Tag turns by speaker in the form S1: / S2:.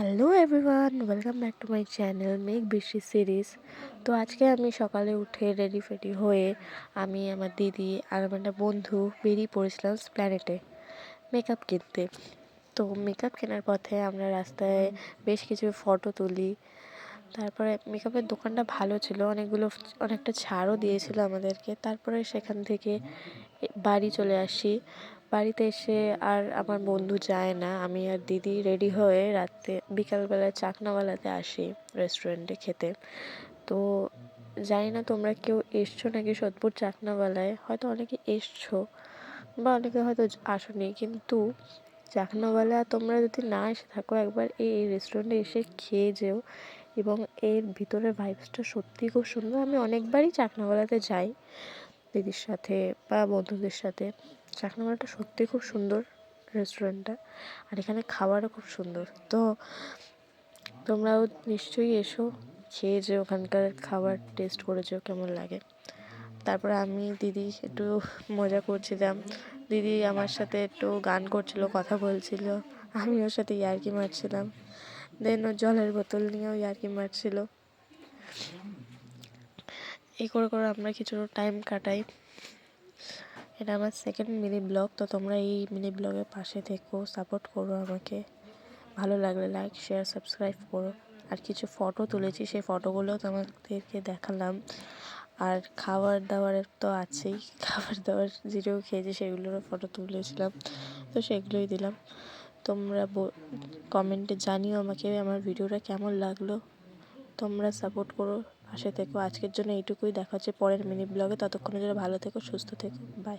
S1: Hello everyone, welcome back to my channel make বৃষ্টি series. তো আজকে আমি সকালে উঠে রেডি ফেডি হয়ে আমি আমার দিদি আর আমার একটা বন্ধু বেরিয়ে পড়েছিলাম প্ল্যানেটে মেকআপ কিনতে। তো মেকআপ কেনার পথে আমরা রাস্তায় বেশ কিছু ফটো তুলি। তারপরে মেকআপের দোকানটা ভালো ছিল, অনেকটা ছাড়ও দিয়েছিল আমাদেরকে। তারপরে সেখান থেকে বাড়ি চলে আসি। বাড়িতে এসে আর আমার বন্ধু যায় না, আমি আর দিদি রেডি হয়ে বিকালবেলায় চাকনাওয়ালাতে আসি রেস্টুরেন্টে খেতে। তো জানি না তোমরা কেউ এসছো নাকি সোদপুর চাকনাওয়ালায়, হয়তো অনেকে এসছো বা অনেকে হয়তো আসোনি, কিন্তু চাকনাওয়ালা তোমরা যদি না এসে থাকো একবার এই রেস্টুরেন্টে এসে খেয়ে যেও। এবং এর ভিতরের ভাইবসটা সত্যিই খুব সুন্দর। আমি অনেকবারই চাকনাওয়ালাতে যাই দিদির সাথে বা বন্ধুদের সাথে। চাকনাওয়ালাটা সত্যি খুব সুন্দর রেস্টুরেন্টটা, আর এখানে খাবারও খুব সুন্দর। তো তোমরাও নিশ্চয়ই এসো, খেয়ে যেও, ওখানকার খাবার টেস্ট করে যেও কেমন লাগে। তারপরে আমি দিদি একটু মজা করছিলাম, দিদি আমার সাথে একটু গান করছিল, কথা বলছিল, আমি ওর সাথে ইয়ার্কি মারছিলাম। দেন ও জলের বোতল নিয়েও ইয়ার্কি মারছিল। এই করে করে আমরা কিছু টাইম কাটাই। এটা আমার সেকেন্ড মিনি ব্লগ। তো তোমরা এই মিনি ব্লগের পাশে থেকো, সাপোর্ট করো আমাকে। ভালো লাগলে লাইক, শেয়ার, সাবস্ক্রাইব করো। আর কিছু ফটো তুলেছি, সেই ফটোগুলো তোমাদেরকে দেখালাম। আর খাবার দাবারের তো আছেই, খাবার দাবার যেগুলো খেয়েছি সেগুলোরও ফটো তুলেছিলাম, তো সেগুলোই দিলাম। তোমরা কমেন্টে জানিও আমাকে আমার ভিডিওটা কেমন লাগলো। তোমরা সাপোর্ট করো, পাশে থেকো। আজকের জন্য এইটুকুই, দেখা হচ্ছে পরের মিনি ব্লগে। ততক্ষণের জন্য ভালো থেকো, সুস্থ থেকো, বাই।